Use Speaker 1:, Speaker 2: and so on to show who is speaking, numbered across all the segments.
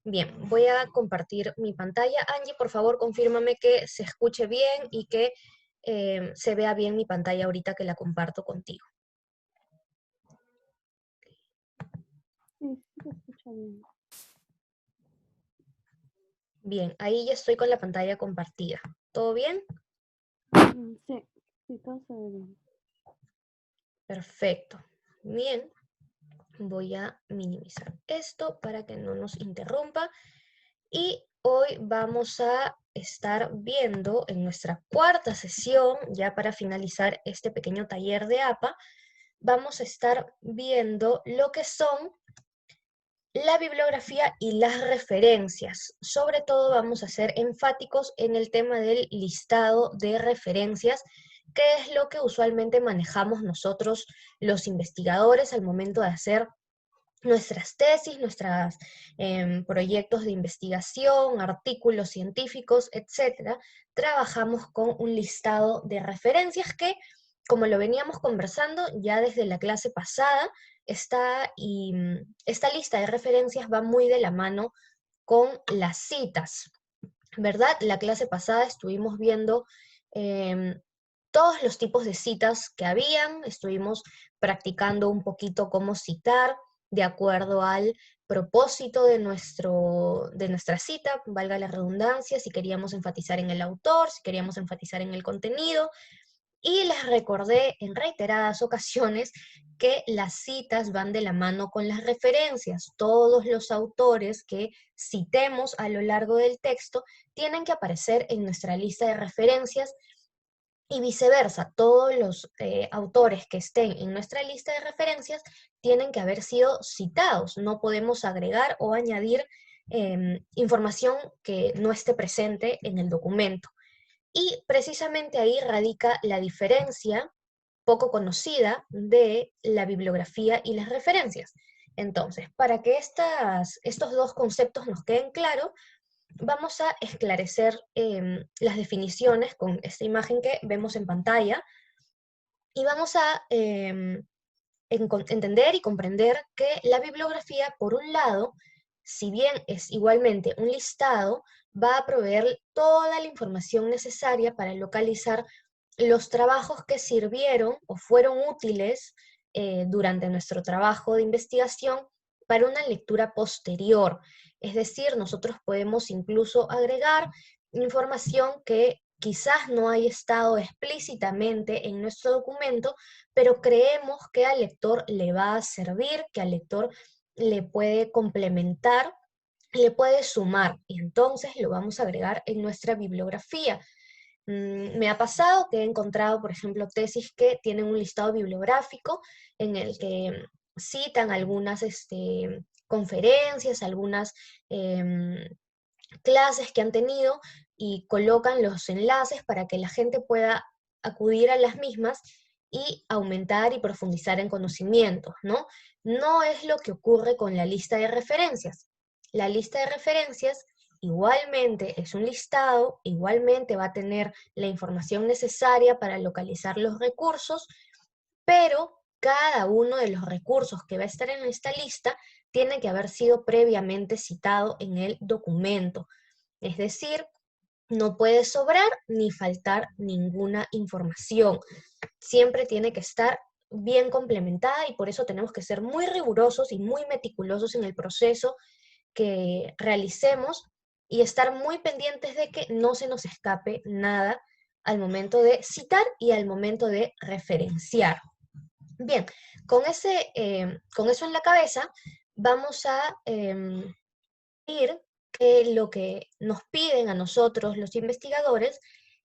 Speaker 1: Bien, voy a compartir mi pantalla. Angie, por favor, confírmame que se escuche bien y que se vea bien mi pantalla ahorita que la comparto contigo.
Speaker 2: Sí, sí se escucha bien.
Speaker 1: Bien, ahí ya estoy con la pantalla compartida. ¿Todo bien?
Speaker 2: Sí, sí, todo se ve bien.
Speaker 1: Perfecto. Bien, voy a minimizar esto para que no nos interrumpa. Y hoy vamos a estar viendo en nuestra cuarta sesión, ya para finalizar este pequeño taller de APA, vamos a estar viendo lo que son la bibliografía y las referencias. Sobre todo vamos a ser enfáticos en el tema del listado de referencias, que es lo que usualmente manejamos nosotros los investigadores al momento de hacer nuestras tesis, nuestros proyectos de investigación, artículos científicos, etcétera. Trabajamos con un listado de referencias que, como lo veníamos conversando ya desde la clase pasada, esta lista de referencias va muy de la mano con las citas, ¿verdad? La clase pasada estuvimos viendo todos los tipos de citas que habían, estuvimos practicando un poquito cómo citar de acuerdo al propósito de nuestra cita, valga la redundancia, si queríamos enfatizar en el autor, si queríamos enfatizar en el contenido, y les recordé en reiteradas ocasiones que las citas van de la mano con las referencias. Todos los autores que citemos a lo largo del texto tienen que aparecer en nuestra lista de referencias y viceversa. Todos los autores que estén en nuestra lista de referencias tienen que haber sido citados. No podemos agregar o añadir información que no esté presente en el documento. Y precisamente ahí radica la diferencia poco conocida de la bibliografía y las referencias. Entonces, para que estos dos conceptos nos queden claros, vamos a esclarecer las definiciones con esta imagen que vemos en pantalla y vamos a entender y comprender que la bibliografía, por un lado, si bien es igualmente un listado, va a proveer toda la información necesaria para localizar los trabajos que sirvieron o fueron útiles durante nuestro trabajo de investigación para una lectura posterior. Es decir, nosotros podemos incluso agregar información que quizás no haya estado explícitamente en nuestro documento, pero creemos que al lector le va a servir, que al lector le puede complementar, le puede sumar, y entonces lo vamos a agregar en nuestra bibliografía. Me ha pasado que he encontrado, por ejemplo, tesis que tienen un listado bibliográfico en el que citan algunas conferencias, algunas clases que han tenido y colocan los enlaces para que la gente pueda acudir a las mismas y aumentar y profundizar en conocimientos, ¿no? No es lo que ocurre con la lista de referencias. La lista de referencias igualmente es un listado, igualmente va a tener la información necesaria para localizar los recursos, pero cada uno de los recursos que va a estar en esta lista tiene que haber sido previamente citado en el documento. Es decir, no puede sobrar ni faltar ninguna información. Siempre tiene que estar bien complementada y por eso tenemos que ser muy rigurosos y muy meticulosos en el proceso que realicemos y estar muy pendientes de que no se nos escape nada al momento de citar y al momento de referenciar. Bien, con eso en la cabeza, vamos a ir que lo que nos piden a nosotros, los investigadores,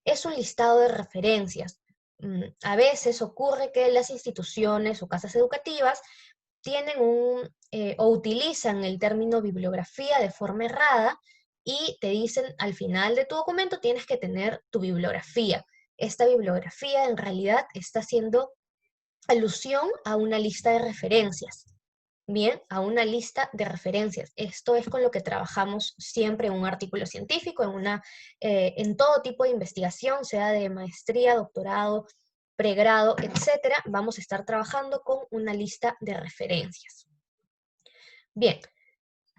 Speaker 1: es un listado de referencias. A veces ocurre que las instituciones o casas educativas tienen o utilizan el término bibliografía de forma errada y te dicen al final de tu documento tienes que tener tu bibliografía. Esta bibliografía en realidad está haciendo alusión a una lista de referencias. Bien, a una lista de referencias. Esto es con lo que trabajamos siempre en un artículo científico, en todo tipo de investigación, sea de maestría, doctorado, pregrado, etcétera. Vamos a estar trabajando con una lista de referencias. Bien,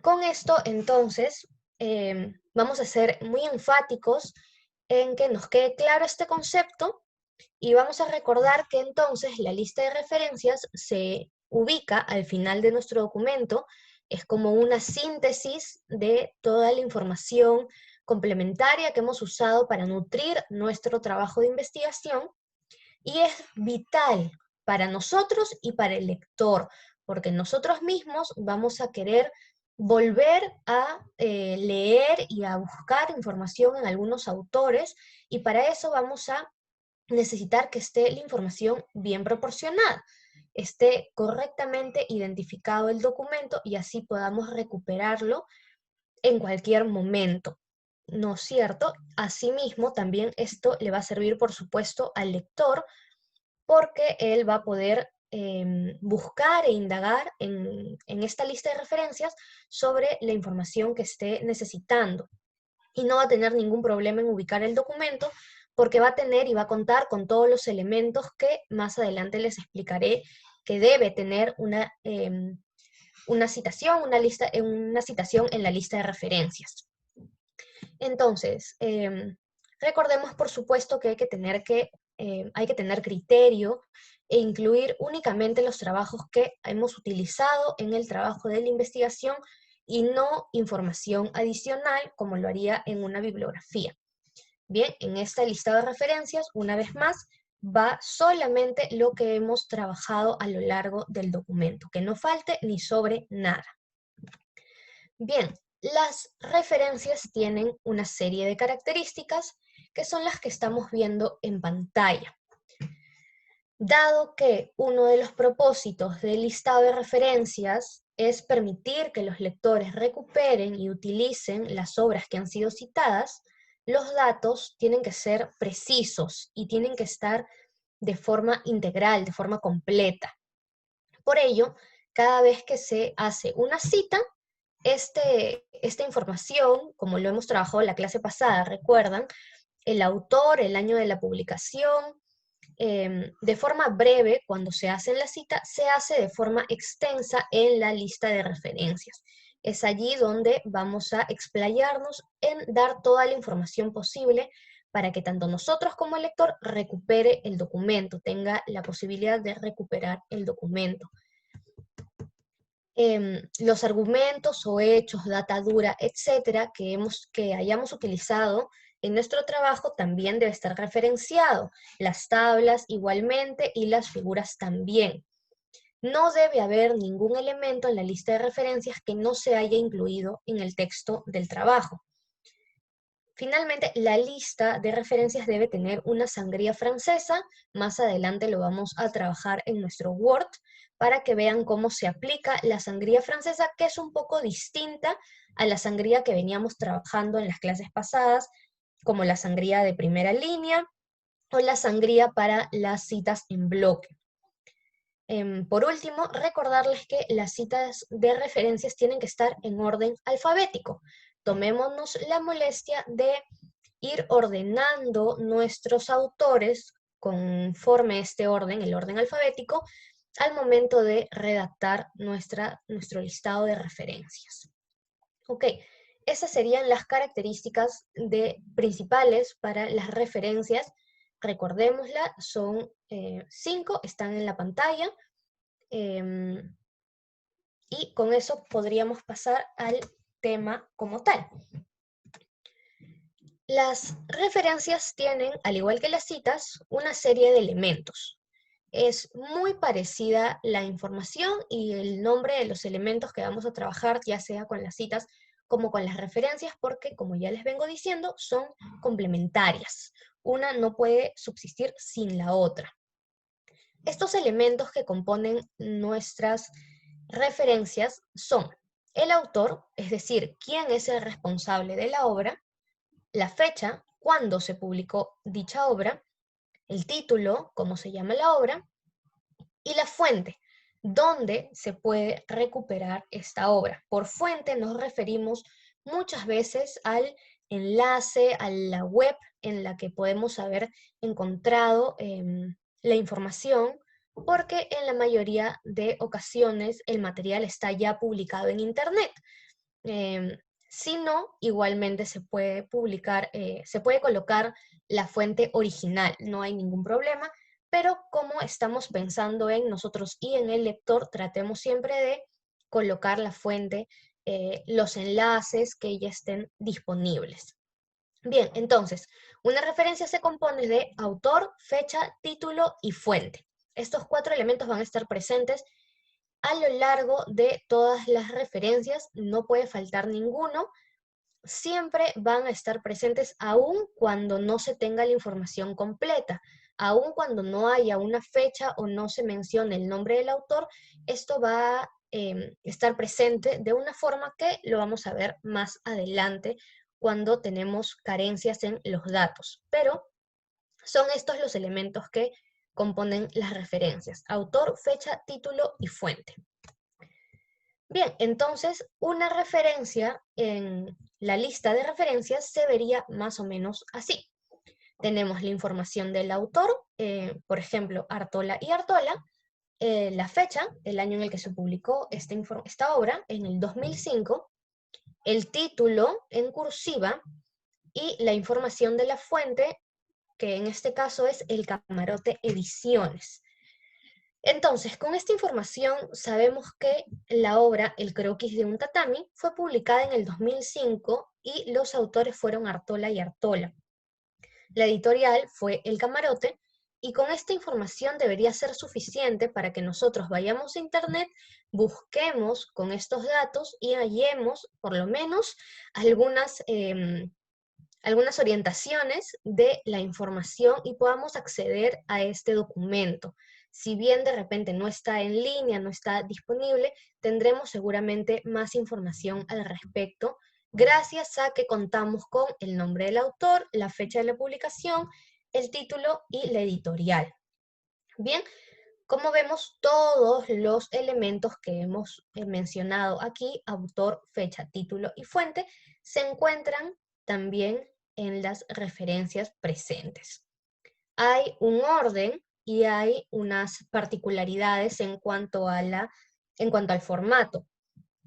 Speaker 1: Con esto, entonces, vamos a ser muy enfáticos en que nos quede claro este concepto y vamos a recordar que entonces la lista de referencias se ubica al final de nuestro documento, es como una síntesis de toda la información complementaria que hemos usado para nutrir nuestro trabajo de investigación y es vital para nosotros y para el lector, porque nosotros mismos vamos a querer volver a leer y a buscar información en algunos autores y para eso vamos a necesitar que esté la información bien proporcionada, esté correctamente identificado el documento y así podamos recuperarlo en cualquier momento, ¿no es cierto? Asimismo, también esto le va a servir, por supuesto, al lector porque él va a poder buscar e indagar en esta lista de referencias sobre la información que esté necesitando y no va a tener ningún problema en ubicar el documento porque va a tener y va a contar con todos los elementos que más adelante les explicaré que debe tener una citación, una citación en la lista de referencias. Entonces, recordemos por supuesto que hay que tener criterio e incluir únicamente los trabajos que hemos utilizado en el trabajo de la investigación y no información adicional como lo haría en una bibliografía. Bien, en esta lista de referencias, una vez más, va solamente lo que hemos trabajado a lo largo del documento, que no falte ni sobre nada. Bien, las referencias tienen una serie de características que son las que estamos viendo en pantalla. Dado que uno de los propósitos del listado de referencias es permitir que los lectores recuperen y utilicen las obras que han sido citadas, los datos tienen que ser precisos y tienen que estar de forma integral, de forma completa. Por ello, cada vez que se hace una cita, esta información, como lo hemos trabajado en la clase pasada, recuerdan, el autor, el año de la publicación, de forma breve, cuando se hace en la cita, se hace de forma extensa en la lista de referencias. Es allí donde vamos a explayarnos en dar toda la información posible para que tanto nosotros como el lector recupere el documento, tenga la posibilidad de recuperar el documento. Los argumentos o hechos, data dura, etcétera, que hayamos utilizado en nuestro trabajo también debe estar referenciado. Las tablas igualmente y las figuras también. No debe haber ningún elemento en la lista de referencias que no se haya incluido en el texto del trabajo. Finalmente, la lista de referencias debe tener una sangría francesa. Más adelante lo vamos a trabajar en nuestro Word para que vean cómo se aplica la sangría francesa, que es un poco distinta a la sangría que veníamos trabajando en las clases pasadas, como la sangría de primera línea o la sangría para las citas en bloque. Por último, recordarles que las citas de referencias tienen que estar en orden alfabético. Tomémonos la molestia de ir ordenando nuestros autores conforme este orden, el orden alfabético, al momento de redactar nuestro listado de referencias. Ok, esas serían las características principales para las referencias. Recordémosla, son 5, están en la pantalla. Y con eso podríamos pasar al tema como tal. Las referencias tienen, al igual que las citas, una serie de elementos. Es muy parecida la información y el nombre de los elementos que vamos a trabajar, ya sea con las citas como con las referencias, porque, como ya les vengo diciendo, son complementarias. Una no puede subsistir sin la otra. Estos elementos que componen nuestras referencias son el autor, es decir, quién es el responsable de la obra, la fecha, cuándo se publicó dicha obra, el título, cómo se llama la obra, y la fuente, dónde se puede recuperar esta obra. Por fuente nos referimos muchas veces al enlace, a la web en la que podemos haber encontrado la información, porque en la mayoría de ocasiones el material está ya publicado en Internet. Si no, igualmente se puede publicar, se puede colocar la fuente original, no hay ningún problema, pero como estamos pensando en nosotros y en el lector, tratemos siempre de colocar la fuente, los enlaces que ya estén disponibles. Bien, entonces, una referencia se compone de autor, fecha, título y fuente. Estos 4 elementos van a estar presentes a lo largo de todas las referencias, no puede faltar ninguno. Siempre van a estar presentes aun cuando no se tenga la información completa, aun cuando no haya una fecha o no se mencione el nombre del autor, esto va a estar presente de una forma que lo vamos a ver más adelante cuando tenemos carencias en los datos. Pero son estos los elementos que componen las referencias: autor, fecha, título y fuente. Bien, entonces una referencia en la lista de referencias se vería más o menos así. Tenemos la información del autor, por ejemplo, Artola y Artola, la fecha, el año en el que se publicó esta obra, en el 2005, el título en cursiva y la información de la fuente, que en este caso es El Camarote Ediciones. Entonces, con esta información sabemos que la obra El croquis de un tatami fue publicada en el 2005 y los autores fueron Artola y Artola. La editorial fue El Camarote, y con esta información debería ser suficiente para que nosotros vayamos a internet, busquemos con estos datos y hallemos por lo menos algunas orientaciones de la información y podamos acceder a este documento. Si bien de repente no está en línea, no está disponible, tendremos seguramente más información al respecto, gracias a que contamos con el nombre del autor, la fecha de la publicación, el título y la editorial. Bien, como vemos, todos los elementos que hemos mencionado aquí, autor, fecha, título y fuente, se encuentran también en las referencias presentes. Hay un orden y hay unas particularidades en cuanto al formato.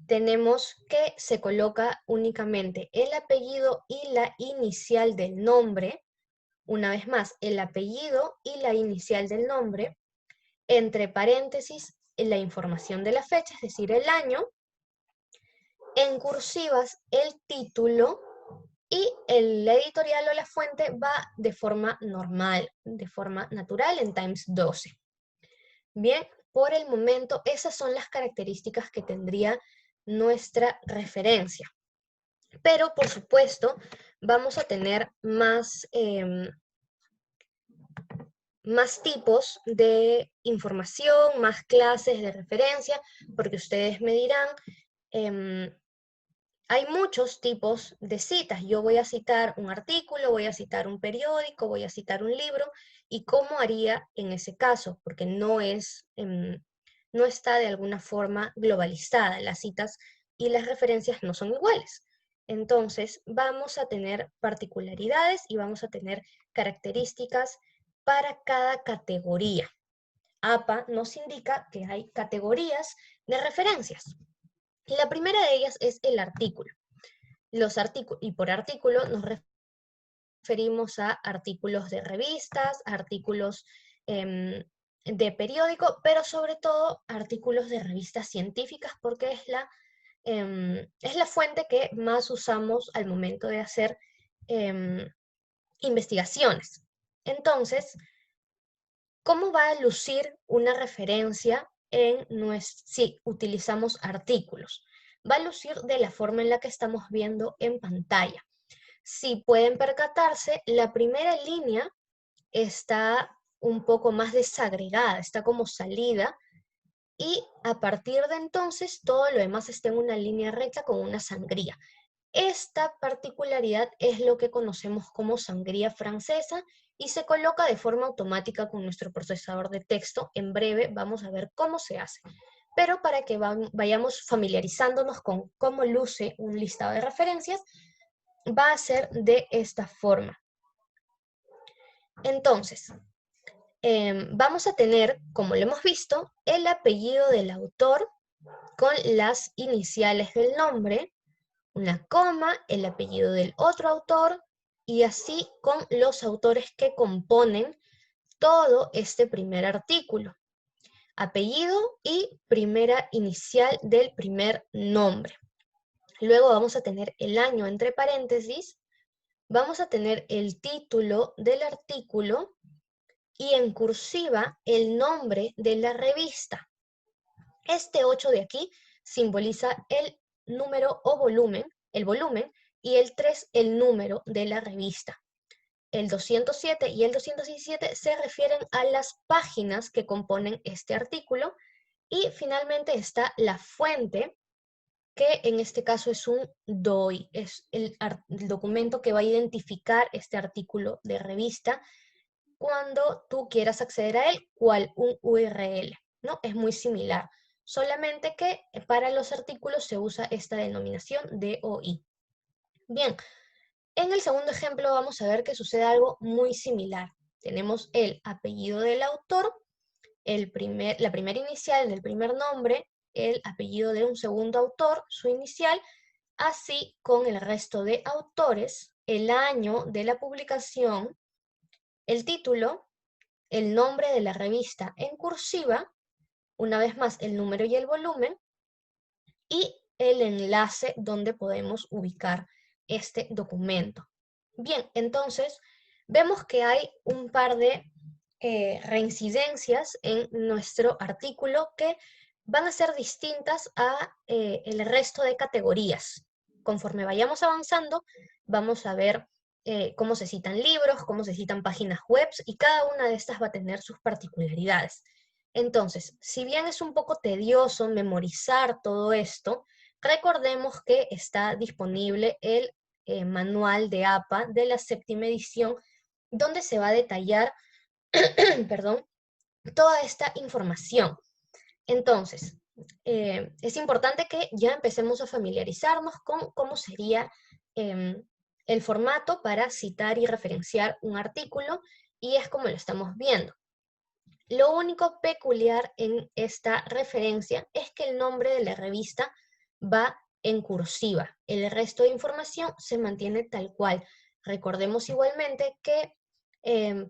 Speaker 1: Tenemos que se coloca únicamente el apellido y la inicial del nombre. Una vez más, el apellido y la inicial del nombre, entre paréntesis la información de la fecha, es decir, el año, en cursivas el título, y la editorial o la fuente va de forma normal, de forma natural en Times 12. Bien, por el momento esas son las características que tendría nuestra referencia. Pero por supuesto vamos a tener más tipos de información, más clases de referencia, porque ustedes me dirán, hay muchos tipos de citas. Yo voy a citar un artículo, voy a citar un periódico, voy a citar un libro, y cómo haría en ese caso, porque no está de alguna forma globalizada. Las citas y las referencias no son iguales. Entonces, vamos a tener particularidades y vamos a tener características para cada categoría. APA nos indica que hay categorías de referencias. La primera de ellas es el artículo. Y por artículo nos referimos a artículos de revistas, artículos de periódico, pero sobre todo artículos de revistas científicas, porque es la fuente que más usamos al momento de hacer investigaciones. Entonces, ¿cómo va a lucir una referencia si utilizamos artículos? Va a lucir de la forma en la que estamos viendo en pantalla. Si pueden percatarse, la primera línea está un poco más desagregada, está como salida, y a partir de entonces todo lo demás está en una línea recta con una sangría. Esta particularidad es lo que conocemos como sangría francesa y se coloca de forma automática con nuestro procesador de texto. En breve vamos a ver cómo se hace. Pero para que vayamos familiarizándonos con cómo luce un listado de referencias, va a ser de esta forma. Entonces, vamos a tener, como lo hemos visto, el apellido del autor con las iniciales del nombre, una coma, el apellido del otro autor, y así con los autores que componen todo este primer artículo. Apellido y primera inicial del primer nombre. Luego vamos a tener el año entre paréntesis, vamos a tener el título del artículo y en cursiva el nombre de la revista. Este 8 de aquí simboliza el número o volumen, el volumen, y el 3 el número de la revista. El 207 y el 217 se refieren a las páginas que componen este artículo. Y finalmente está la fuente, que en este caso es un DOI, es el documento que va a identificar este artículo de revista cuando tú quieras acceder a él, cual un URL, ¿no? Es muy similar, solamente que para los artículos se usa esta denominación DOI. Bien, en el segundo ejemplo vamos a ver que sucede algo muy similar. Tenemos el apellido del autor, la primera inicial del primer nombre, el apellido de un segundo autor, su inicial, así con el resto de autores, el año de la publicación, el título, el nombre de la revista en cursiva, una vez más el número y el volumen, y el enlace donde podemos ubicar este documento. Bien, entonces vemos que hay un par de reincidencias en nuestro artículo que van a ser distintas a el resto de categorías. Conforme vayamos avanzando, vamos a ver cómo se citan libros, cómo se citan páginas web, y cada una de estas va a tener sus particularidades. Entonces, si bien es un poco tedioso memorizar todo esto, recordemos que está disponible el manual de APA de la 7ª edición, donde se va a detallar perdón, toda esta información. Entonces, es importante que ya empecemos a familiarizarnos con cómo sería el formato para citar y referenciar un artículo, y es como lo estamos viendo. Lo único peculiar en esta referencia es que el nombre de la revista va en cursiva. El resto de información se mantiene tal cual. Recordemos igualmente que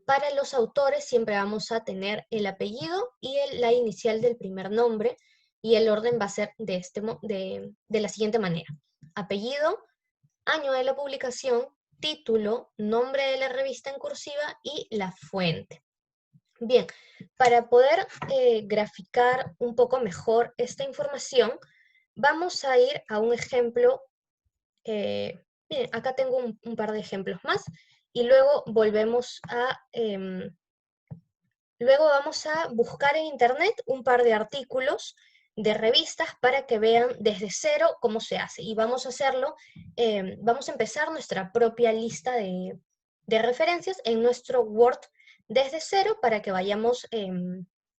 Speaker 1: para los autores siempre vamos a tener el apellido y la inicial del primer nombre, y el orden va a ser de la siguiente manera: apellido, año de la publicación, título, nombre de la revista en cursiva y la fuente. Bien, para poder graficar un poco mejor esta información, vamos a ir a un ejemplo. Miren, acá tengo un par de ejemplos más, y luego luego vamos a buscar en internet un par de artículos de revistas para que vean desde cero cómo se hace. Y vamos a hacerlo, vamos a empezar nuestra propia lista de referencias en nuestro Word desde cero, para que vayamos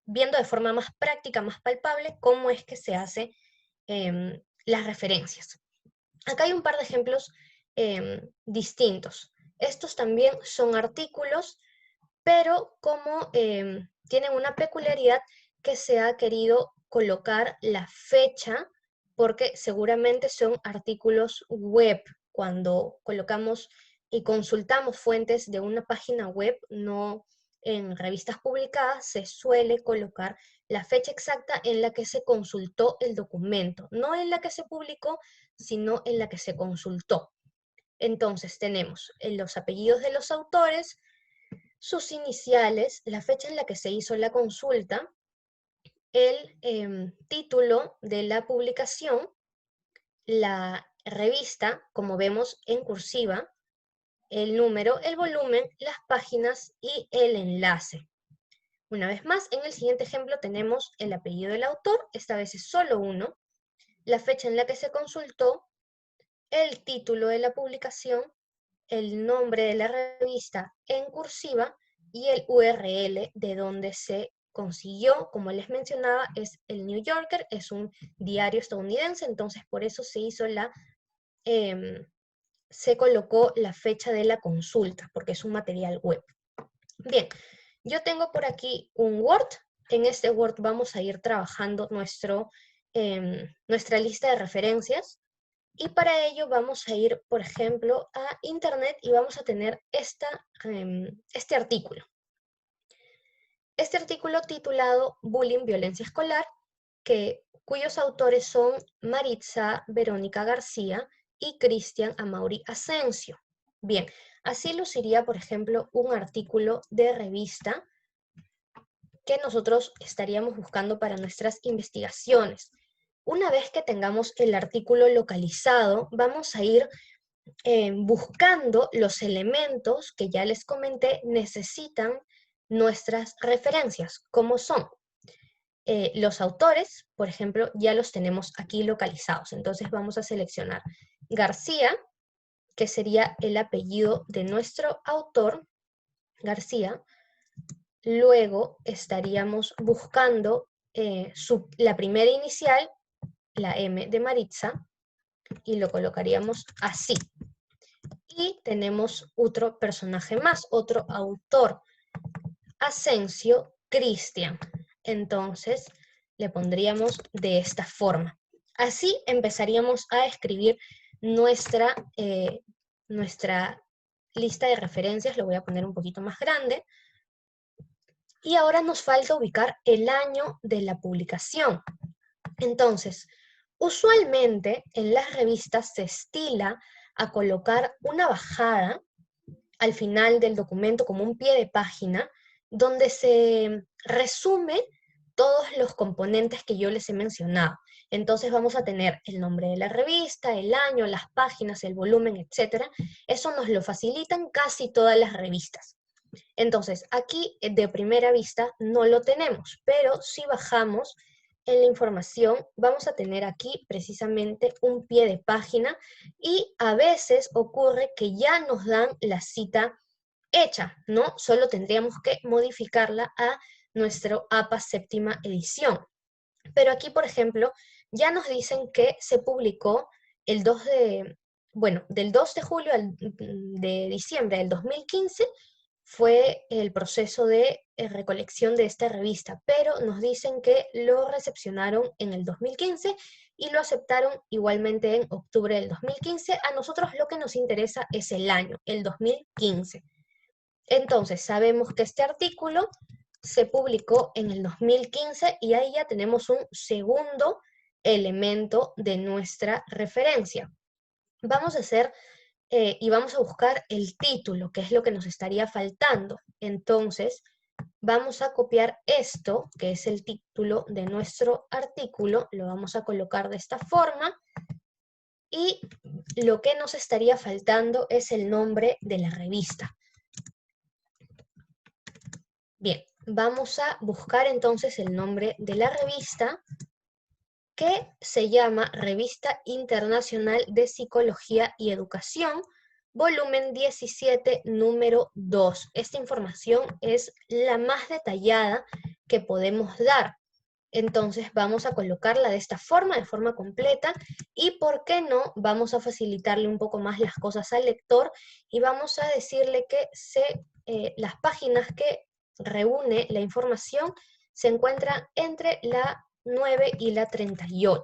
Speaker 1: viendo de forma más práctica, más palpable, cómo es que se hace las referencias. Acá hay un par de ejemplos distintos. Estos también son artículos, pero como tienen una peculiaridad, que se ha querido colocar la fecha, porque seguramente son artículos web. Cuando colocamos y consultamos fuentes de una página web, no en revistas publicadas, se suele colocar la fecha exacta en la que se consultó el documento, no en la que se publicó, sino en la que se consultó. Entonces tenemos los apellidos de los autores, sus iniciales, la fecha en la que se hizo la consulta, el título de la publicación, la revista, como vemos en cursiva, el número, el volumen, las páginas y el enlace. Una vez más, en el siguiente ejemplo tenemos el apellido del autor, esta vez es solo uno, la fecha en la que se consultó, el título de la publicación, el nombre de la revista en cursiva y el URL de donde se consiguió. Como les mencionaba, es el New Yorker, es un diario estadounidense, entonces por eso se colocó la fecha de la consulta, porque es un material web. Bien, yo tengo por aquí un Word. En este Word vamos a ir trabajando nuestra lista de referencias. Y para ello vamos a ir, por ejemplo, a internet y vamos a tener este artículo. Este artículo titulado Bullying, violencia escolar, cuyos autores son Maritza Verónica García y Cristian Amaury Asensio. Bien, así luciría, por ejemplo, un artículo de revista que nosotros estaríamos buscando para nuestras investigaciones. Una vez que tengamos el artículo localizado, vamos a ir buscando los elementos que ya les comenté necesitan nuestras referencias, como son los autores, por ejemplo, ya los tenemos aquí localizados. Entonces vamos a seleccionar García, que sería el apellido de nuestro autor, García. Luego estaríamos buscando la primera inicial, la M de Maritza, y lo colocaríamos así. Y tenemos otro personaje más, otro autor, Asensio Cristian. Entonces le pondríamos de esta forma. Así empezaríamos a escribir nuestra lista de referencias. Lo voy a poner un poquito más grande. Y ahora nos falta ubicar el año de la publicación. Entonces, usualmente en las revistas se estila a colocar una bajada al final del documento como un pie de página donde se resume todos los componentes que yo les he mencionado. Entonces vamos a tener el nombre de la revista, el año, las páginas, el volumen, etc. Eso nos lo facilitan casi todas las revistas. Entonces, aquí de primera vista no lo tenemos, pero si bajamos en la información, vamos a tener aquí precisamente un pie de página y a veces ocurre que ya nos dan la cita hecha, ¿no? Solo tendríamos que modificarla a nuestro APA séptima edición. Pero aquí, por ejemplo, ya nos dicen que se publicó el 2 de, bueno, del 2 de julio de diciembre del 2015 fue el proceso de recolección de esta revista, pero nos dicen que lo recepcionaron en el 2015 y lo aceptaron igualmente en octubre del 2015. A nosotros lo que nos interesa es el año, el 2015. Entonces, sabemos que este artículo se publicó en el 2015 y ahí ya tenemos un segundo elemento de nuestra referencia. Vamos a hacer y vamos a buscar el título, que es lo que nos estaría faltando. Entonces, vamos a copiar esto, que es el título de nuestro artículo, lo vamos a colocar de esta forma, y lo que nos estaría faltando es el nombre de la revista. Bien, vamos a buscar entonces el nombre de la revista, que se llama Revista Internacional de Psicología y Educación, volumen 17, número 2. Esta información es la más detallada que podemos dar. Entonces vamos a colocarla de esta forma, de forma completa, y ¿por qué no? Vamos a facilitarle un poco más las cosas al lector y vamos a decirle que las páginas que reúne la información se encuentran entre la 9 y la 38.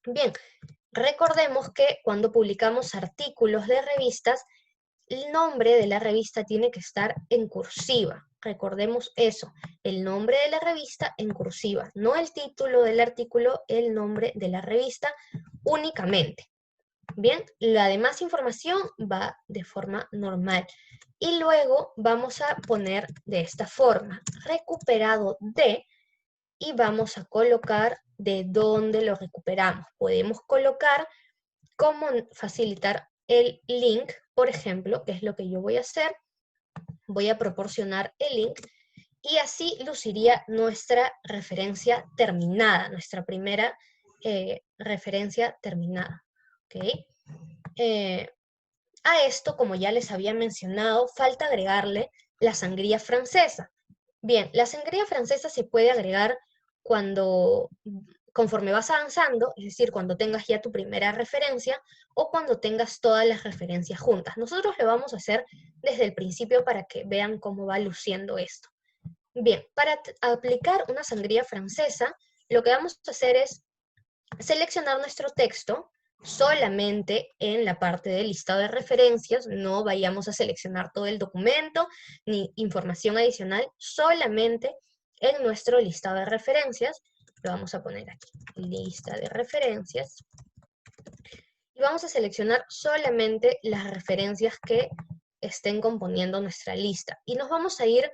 Speaker 1: Bien, recordemos que cuando publicamos artículos de revistas, el nombre de la revista tiene que estar en cursiva. Recordemos eso, el nombre de la revista en cursiva, no el título del artículo, el nombre de la revista únicamente. Bien, la demás información va de forma normal. Y luego vamos a poner de esta forma, recuperado de, y vamos a colocar de dónde lo recuperamos. Podemos colocar cómo facilitar el link, por ejemplo, que es lo que yo voy a hacer. Voy a proporcionar el link y así luciría nuestra referencia terminada, nuestra primera referencia terminada. ¿Okay? A esto, como ya les había mencionado, falta agregarle la sangría francesa. Bien, la sangría francesa se puede agregar conforme vas avanzando, es decir, cuando tengas ya tu primera referencia o cuando tengas todas las referencias juntas. Nosotros lo vamos a hacer desde el principio para que vean cómo va luciendo esto. Bien, para aplicar una sangría francesa, lo que vamos a hacer es seleccionar nuestro texto, solamente en la parte del listado de referencias, no vayamos a seleccionar todo el documento ni información adicional, solamente en nuestro listado de referencias. Lo vamos a poner aquí, lista de referencias. Y vamos a seleccionar solamente las referencias que estén componiendo nuestra lista. Y nos vamos a ir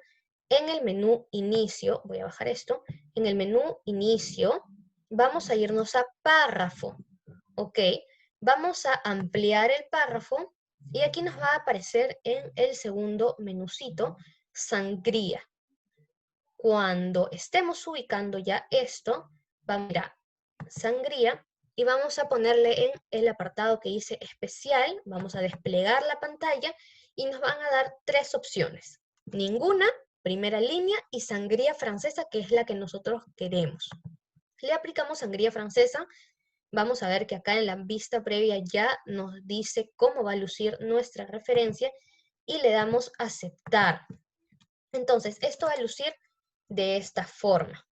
Speaker 1: en el menú inicio, voy a bajar esto, en el menú inicio vamos a irnos a párrafo, ¿ok? Vamos a ampliar el párrafo y aquí nos va a aparecer en el segundo menucito, sangría. Cuando estemos ubicando ya esto, vamos a ir a sangría y vamos a ponerle en el apartado que dice especial, vamos a desplegar la pantalla y nos van a dar 3 opciones. Ninguna, primera línea, y sangría francesa, que es la que nosotros queremos. Le aplicamos sangría francesa, vamos a ver que acá en la vista previa ya nos dice cómo va a lucir nuestra referencia y le damos aceptar. Entonces, esto va a lucir de esta forma.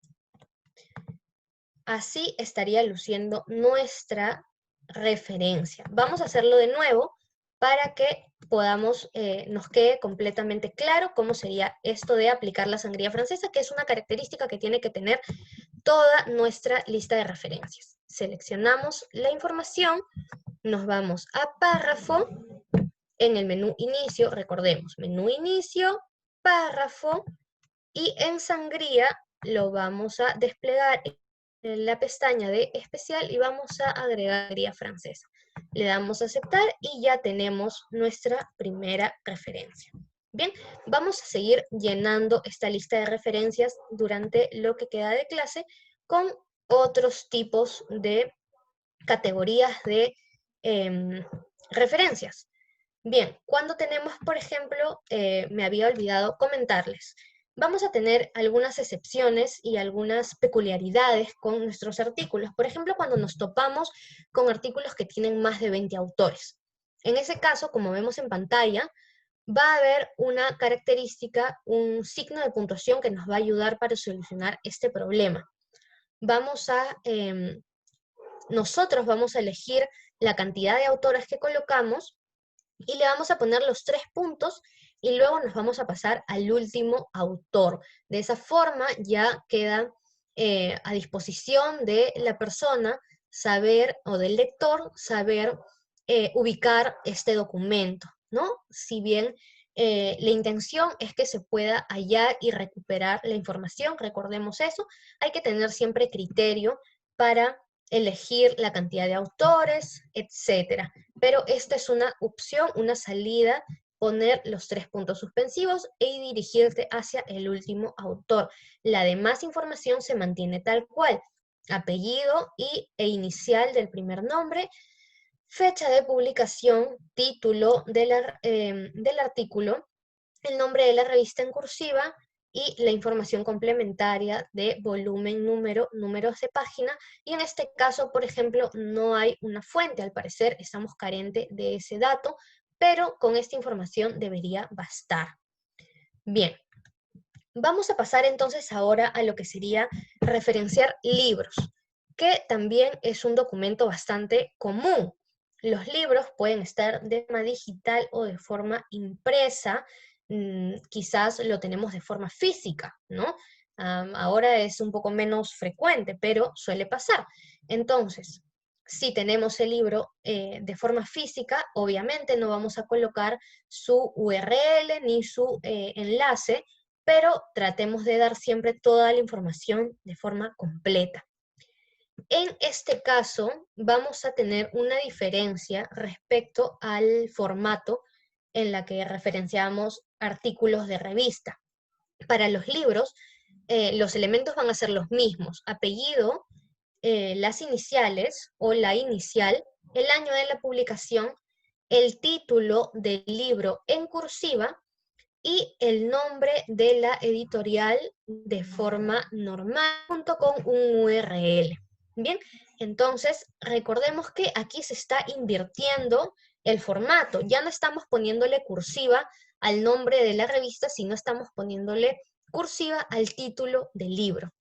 Speaker 1: Así estaría luciendo nuestra referencia. Vamos a hacerlo de nuevo para que podamos, nos quede completamente claro cómo sería esto de aplicar la sangría francesa, que es una característica que tiene que tener toda nuestra lista de referencias. Seleccionamos la información, nos vamos a párrafo, en el menú inicio, recordemos, menú inicio, párrafo, y en sangría lo vamos a desplegar en la pestaña de especial y vamos a agregar sangría francesa. Le damos a aceptar y ya tenemos nuestra primera referencia. Bien, vamos a seguir llenando esta lista de referencias durante lo que queda de clase con otros tipos de categorías de referencias. Bien, cuando tenemos, por ejemplo, me había olvidado comentarles, vamos a tener algunas excepciones y algunas peculiaridades con nuestros artículos. Por ejemplo, cuando nos topamos con artículos que tienen más de 20 autores. En ese caso, como vemos en pantalla, va a haber una característica, un signo de puntuación que nos va a ayudar para solucionar este problema. Nosotros vamos a elegir la cantidad de autores que colocamos y le vamos a poner los 3 puntos y luego nos vamos a pasar al último autor. De esa forma ya queda a disposición de la persona saber, o del lector, saber ubicar este documento, ¿no? Si bien la intención es que se pueda hallar y recuperar la información, recordemos eso, hay que tener siempre criterio para elegir la cantidad de autores, etcétera. Pero esta es una opción, una salida, poner los 3 puntos suspensivos y dirigirte hacia el último autor. La demás información se mantiene tal cual, apellido e inicial del primer nombre, fecha de publicación, título del artículo, el nombre de la revista en cursiva y la información complementaria de volumen, número, números de página. Y en este caso, por ejemplo, no hay una fuente, al parecer estamos carentes de ese dato, pero con esta información debería bastar. Bien, vamos a pasar entonces ahora a lo que sería referenciar libros, que también es un documento bastante común. Los libros pueden estar de forma digital o de forma impresa, quizás lo tenemos de forma física, ¿no? Ahora es un poco menos frecuente, pero suele pasar. Entonces, si tenemos el libro de forma física, obviamente no vamos a colocar su URL ni su enlace, pero tratemos de dar siempre toda la información de forma completa. En este caso, vamos a tener una diferencia respecto al formato en la que referenciamos artículos de revista. Para los libros, los elementos van a ser los mismos: apellido, las iniciales o la inicial, el año de la publicación, el título del libro en cursiva y el nombre de la editorial de forma normal, junto con un URL. Bien, entonces recordemos que aquí se está invirtiendo el formato. Ya no estamos poniéndole cursiva al nombre de la revista, sino estamos poniéndole cursiva al título del libro.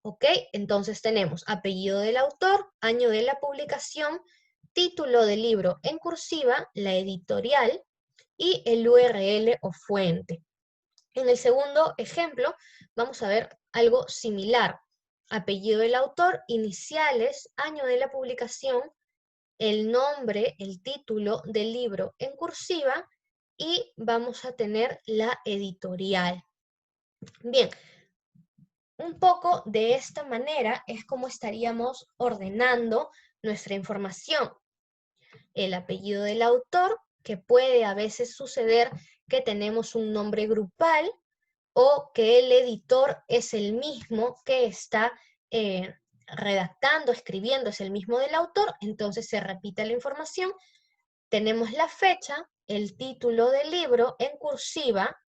Speaker 1: ¿Ok? Entonces tenemos apellido del autor, año de la publicación, título del libro en cursiva, la editorial y el URL o fuente. En el segundo ejemplo vamos a ver algo similar. Apellido del autor, iniciales, año de la publicación, el nombre, el título del libro en cursiva y vamos a tener la editorial. Bien, un poco de esta manera es como estaríamos ordenando nuestra información. El apellido del autor, que puede a veces suceder que tenemos un nombre grupal o que el editor es el mismo que está redactando, escribiendo, es el mismo del autor, entonces se repite la información. Tenemos la fecha, el título del libro en cursiva,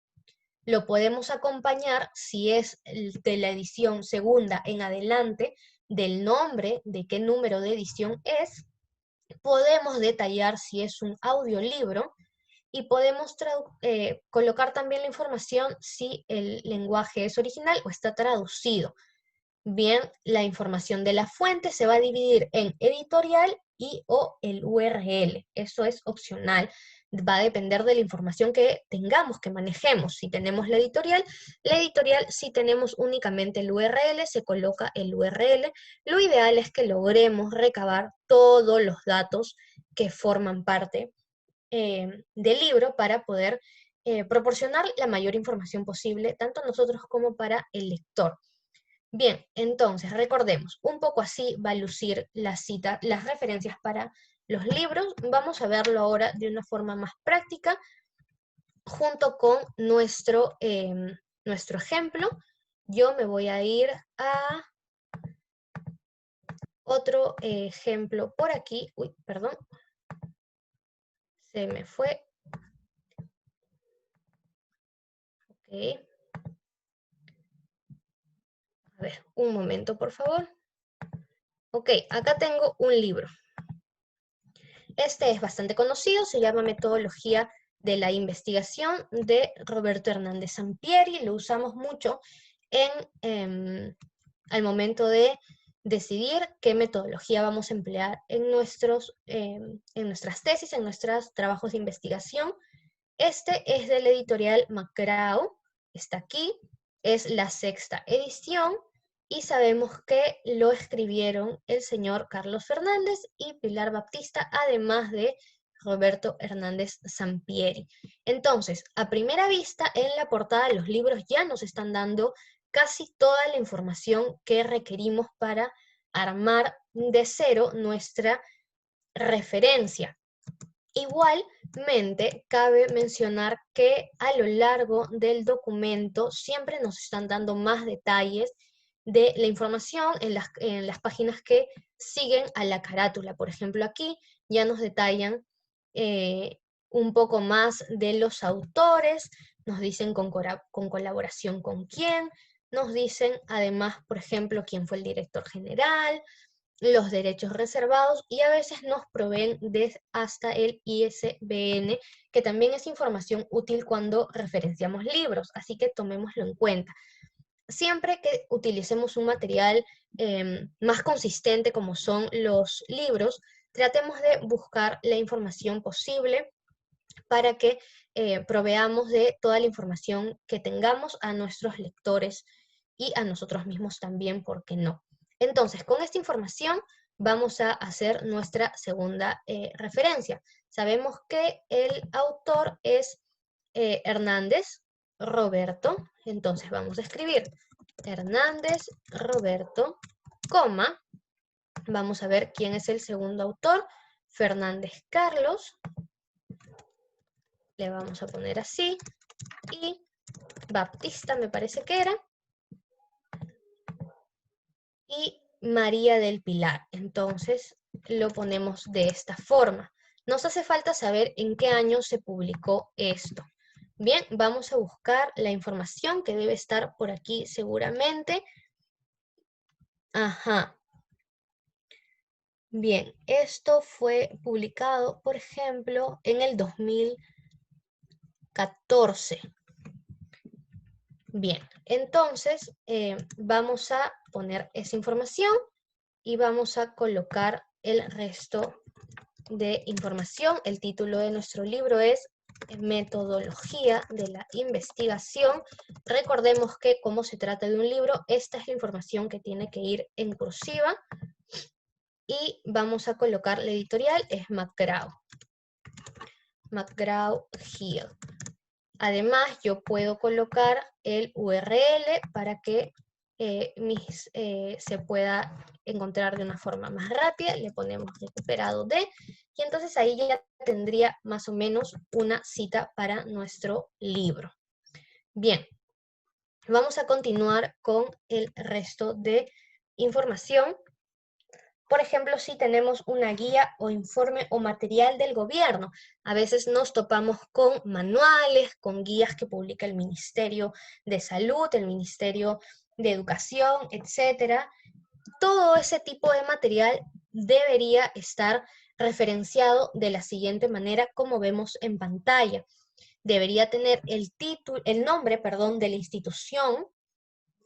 Speaker 1: lo podemos acompañar si es de la edición segunda en adelante, del nombre, de qué número de edición es. Podemos detallar si es un audiolibro y podemos colocar también la información si el lenguaje es original o está traducido. Bien, la información de la fuente se va a dividir en editorial y o el URL. Eso es opcional. Va a depender de la información que tengamos, que manejemos. Si tenemos la editorial, si tenemos únicamente el URL, se coloca el URL. Lo ideal es que logremos recabar todos los datos que forman parte del libro para poder proporcionar la mayor información posible, tanto nosotros como para el lector. Bien, entonces recordemos, un poco así va a lucir la cita, las referencias para los libros. Vamos a verlo ahora de una forma más práctica, junto con nuestro ejemplo. Yo me voy a ir a otro ejemplo por aquí. Uy, perdón. Se me fue. Ok. A ver, un momento, por favor. Ok, acá tengo un libro. Este es bastante conocido, se llama Metodología de la Investigación de Roberto Hernández Sampieri. Lo usamos mucho al momento de decidir qué metodología vamos a emplear en nuestras tesis, en nuestros trabajos de investigación. Este es de la editorial McGraw, está aquí, es la 6ª edición, y sabemos que lo escribieron el señor Carlos Fernández y Pilar Baptista, además de Roberto Hernández Sampieri. Entonces, a primera vista, en la portada los libros ya nos están dando casi toda la información que requerimos para armar de cero nuestra referencia. Igualmente, cabe mencionar que a lo largo del documento siempre nos están dando más detalles de la información en las páginas que siguen a la carátula. Por ejemplo, aquí ya nos detallan un poco más de los autores, nos dicen con colaboración con quién, nos dicen además, por ejemplo, quién fue el director general, los derechos reservados, y a veces nos proveen hasta el ISBN, que también es información útil cuando referenciamos libros, así que tomémoslo en cuenta. Siempre que utilicemos un material más consistente como son los libros, tratemos de buscar la información posible para que proveamos de toda la información que tengamos a nuestros lectores y a nosotros mismos también, ¿por qué no? Entonces, con esta información vamos a hacer nuestra segunda referencia. Sabemos que el autor es Hernández Roberto, entonces vamos a escribir Hernández Roberto, coma, vamos a ver quién es el segundo autor, Fernández Carlos, le vamos a poner así, y Baptista me parece que era, y María del Pilar. Entonces lo ponemos de esta forma. Nos hace falta saber en qué año se publicó esto. Bien, vamos a buscar la información que debe estar por aquí seguramente. Ajá. Bien, esto fue publicado, por ejemplo, en el 2014. Bien, entonces vamos a poner esa información y vamos a colocar el resto de información. El título de nuestro libro es Metodología de la investigación. Recordemos que como se trata de un libro, esta es la información que tiene que ir en cursiva. Y vamos a colocar la editorial, es McGraw-Hill. Además, yo puedo colocar el URL para que se pueda encontrar de una forma más rápida. Le ponemos recuperado de, y entonces ahí ya tendría más o menos una cita para nuestro libro. Bien, vamos a continuar con el resto de información. Por ejemplo, si tenemos una guía o informe o material del gobierno, a veces nos topamos con manuales, con guías que publica el Ministerio de Salud, el Ministerio de Educación, etc. Todo ese tipo de material debería estar referenciado de la siguiente manera, como vemos en pantalla. Debería tener el nombre de la institución.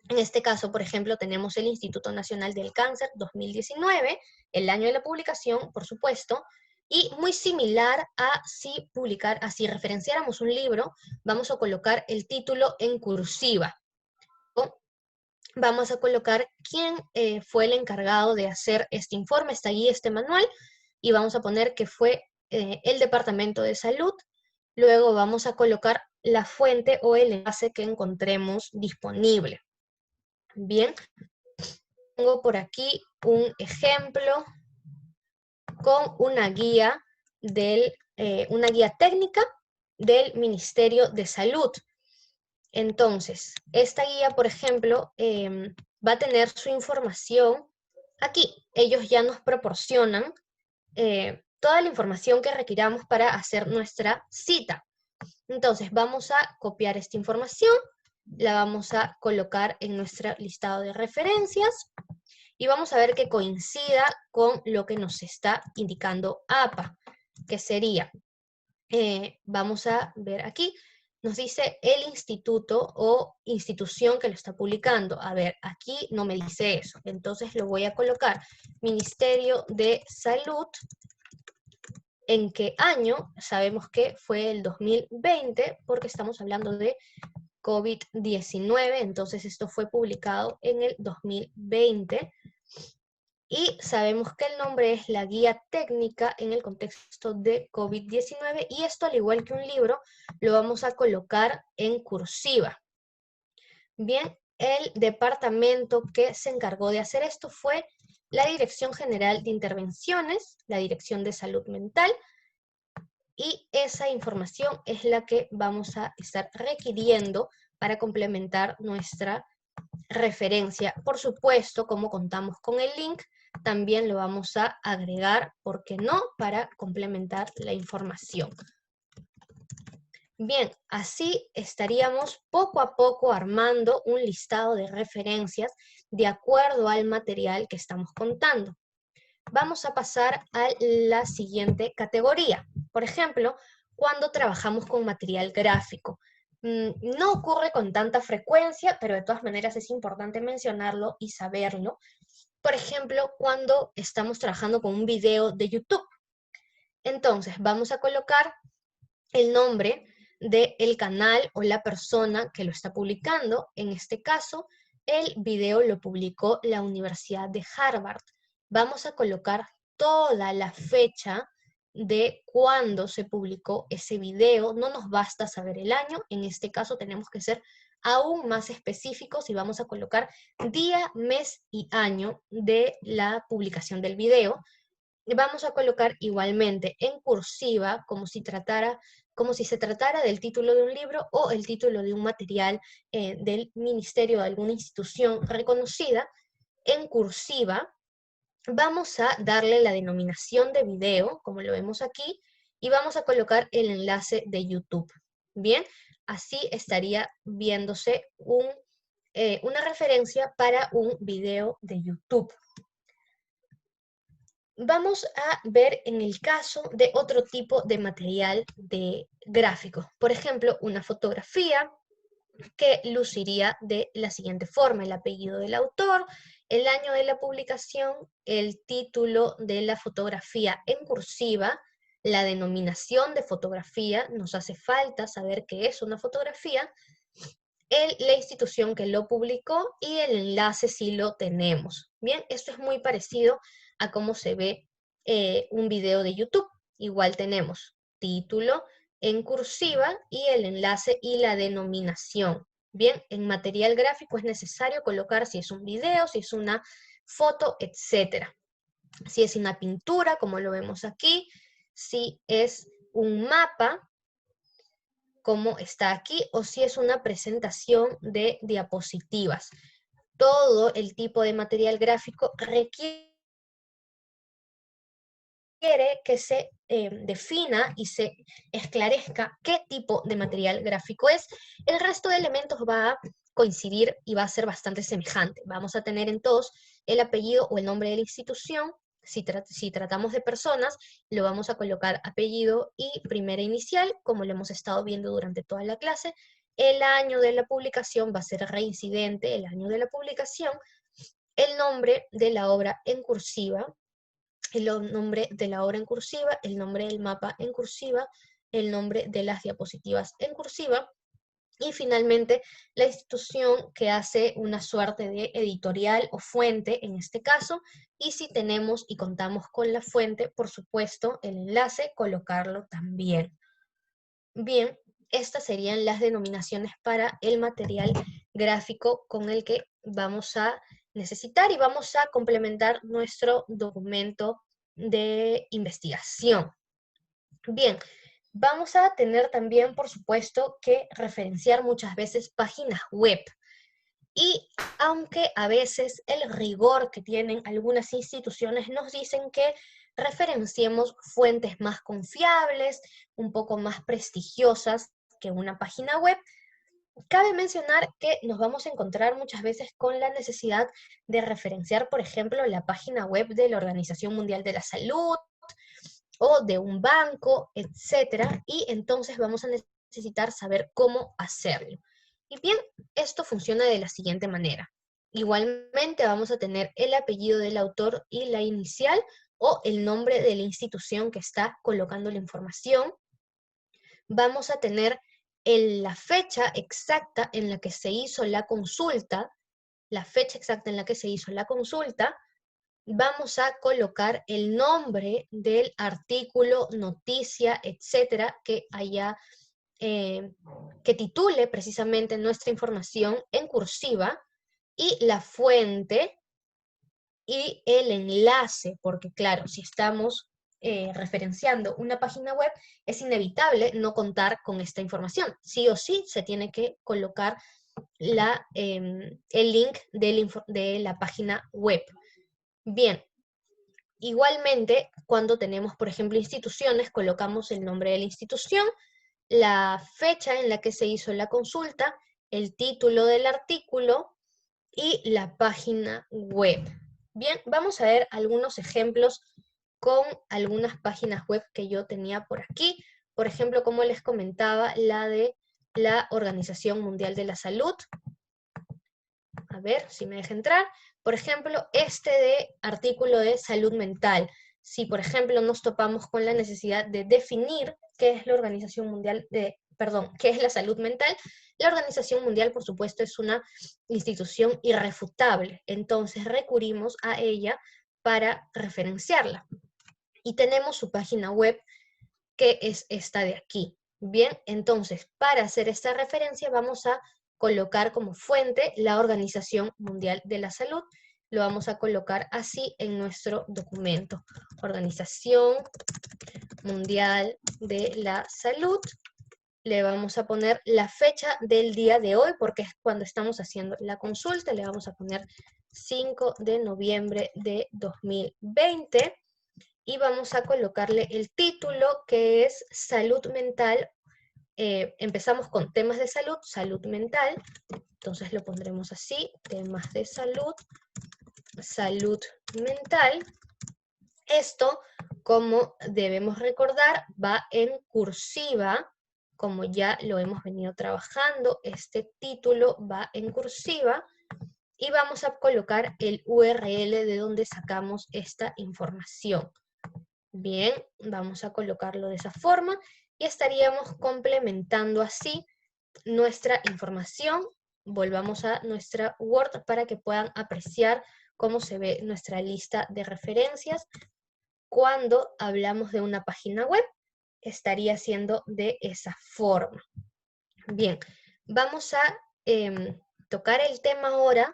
Speaker 1: En este caso, por ejemplo, tenemos el Instituto Nacional del Cáncer 2019, el año de la publicación, por supuesto, y muy similar a si referenciáramos un libro, vamos a colocar el título en cursiva. Vamos a colocar quién fue el encargado de hacer este informe, esta guía, este manual, y vamos a poner que fue el Departamento de Salud. Luego vamos a colocar la fuente o el enlace que encontremos disponible. Bien, tengo por aquí un ejemplo con una guía técnica del Ministerio de Salud. Entonces, esta guía, por ejemplo, va a tener su información aquí. Ellos ya nos proporcionan toda la información que requiramos para hacer nuestra cita. Entonces, vamos a copiar esta información, la vamos a colocar en nuestro listado de referencias y vamos a ver que coincida con lo que nos está indicando APA, que sería, vamos a ver aquí, nos dice el instituto o institución que lo está publicando. A ver, aquí no me dice eso, entonces lo voy a colocar Ministerio de Salud. ¿En qué año? Sabemos que fue el 2020 porque estamos hablando de COVID-19, entonces esto fue publicado en el 2020. Y sabemos que el nombre es la guía técnica en el contexto de COVID-19 y esto, al igual que un libro, lo vamos a colocar en cursiva. Bien, el departamento que se encargó de hacer esto fue la Dirección General de Intervenciones, la Dirección de Salud Mental, y esa información es la que vamos a estar requiriendo para complementar nuestra referencia. Por supuesto, como contamos con el link, también lo vamos a agregar, ¿por qué no?, para complementar la información. Bien, así estaríamos poco a poco armando un listado de referencias de acuerdo al material que estamos contando. Vamos a pasar a la siguiente categoría. Por ejemplo, cuando trabajamos con material gráfico. No ocurre con tanta frecuencia, pero de todas maneras es importante mencionarlo y saberlo. Por ejemplo, cuando estamos trabajando con un video de YouTube. Entonces, vamos a colocar el nombre del canal o la persona que lo está publicando. En este caso, el video lo publicó la Universidad de Harvard. Vamos a colocar toda la fecha de cuándo se publicó ese video. No nos basta saber el año, en este caso tenemos que ser aún más específicos y vamos a colocar día, mes y año de la publicación del video. Vamos a colocar igualmente en cursiva, como si se tratara del título de un libro o el título de un material del ministerio de alguna institución reconocida. En cursiva vamos a darle la denominación de video, como lo vemos aquí, y vamos a colocar el enlace de YouTube. Bien, así estaría viéndose una referencia para un video de YouTube. Vamos a ver en el caso de otro tipo de material de gráfico. Por ejemplo, una fotografía que luciría de la siguiente forma: el apellido del autor, el año de la publicación, el título de la fotografía en cursiva, la denominación de fotografía, nos hace falta saber qué es una fotografía, la institución que lo publicó y el enlace si lo tenemos. Bien, esto es muy parecido a cómo se ve un video de YouTube. Igual tenemos título en cursiva y el enlace y la denominación. Bien, en material gráfico es necesario colocar si es un video, si es una foto, etcétera. Si es una pintura, como lo vemos aquí, si es un mapa, como está aquí, o si es una presentación de diapositivas. Todo el tipo de material gráfico requiere que se defina y se esclarezca qué tipo de material gráfico es. El resto de elementos va a coincidir y va a ser bastante semejante. Vamos a tener en todos el apellido o el nombre de la institución. Si tratamos de personas, lo vamos a colocar apellido y primera inicial, como lo hemos estado viendo durante toda la clase. El año de la publicación va a ser reincidente, el año de la publicación, el nombre de la obra en cursiva, el nombre de la obra en cursiva, el nombre del mapa en cursiva, el nombre de las diapositivas en cursiva, y finalmente la institución que hace una suerte de editorial o fuente en este caso, y si tenemos y contamos con la fuente, por supuesto, el enlace, colocarlo también. Bien, estas serían las denominaciones para el material gráfico con el que vamos a necesitar y vamos a complementar nuestro documento de investigación. Bien, vamos a tener también, por supuesto, que referenciar muchas veces páginas web. Y aunque a veces el rigor que tienen algunas instituciones nos dicen que referenciemos fuentes más confiables, un poco más prestigiosas que una página web, cabe mencionar que nos vamos a encontrar muchas veces con la necesidad de referenciar, por ejemplo, la página web de la Organización Mundial de la Salud o de un banco, etcétera, y entonces vamos a necesitar saber cómo hacerlo. Y bien, esto funciona de la siguiente manera. Igualmente vamos a tener el apellido del autor y la inicial o el nombre de la institución que está colocando la información. Vamos a tener la fecha exacta en la que se hizo la consulta, vamos a colocar el nombre del artículo, noticia, etcétera, que haya, que titule precisamente nuestra información en cursiva, y la fuente y el enlace, porque claro, si estamos referenciando una página web, es inevitable no contar con esta información. Sí o sí se tiene que colocar el link de la página web. Bien, igualmente, cuando tenemos, por ejemplo, instituciones, colocamos el nombre de la institución, la fecha en la que se hizo la consulta, el título del artículo y la página web. Bien, vamos a ver algunos ejemplos con algunas páginas web que yo tenía por aquí. Por ejemplo, como les comentaba, la de la Organización Mundial de la Salud. A ver si me deja entrar. Por ejemplo, este de artículo de salud mental. Si, por ejemplo, nos topamos con la necesidad de definir qué es la Organización Mundial de, perdón, qué es la salud mental, la Organización Mundial, por supuesto, es una institución irrefutable. Entonces recurrimos a ella para referenciarla. Y tenemos su página web, que es esta de aquí. Bien, entonces, para hacer esta referencia vamos a colocar como fuente la Organización Mundial de la Salud. Lo vamos a colocar así en nuestro documento. Organización Mundial de la Salud. Le vamos a poner la fecha del día de hoy, porque es cuando estamos haciendo la consulta. Le vamos a poner 5 de noviembre de 2020. Y vamos a colocarle el título, que es salud mental. Empezamos con temas de salud, salud mental. Entonces lo pondremos así, temas de salud, salud mental. Esto, como debemos recordar, va en cursiva, como ya lo hemos venido trabajando. Este título va en cursiva y vamos a colocar el URL de donde sacamos esta información. Bien, vamos a colocarlo de esa forma y estaríamos complementando así nuestra información. Volvamos a nuestra Word para que puedan apreciar cómo se ve nuestra lista de referencias. Cuando hablamos de una página web, estaría siendo de esa forma. Bien, vamos a tocar el tema ahora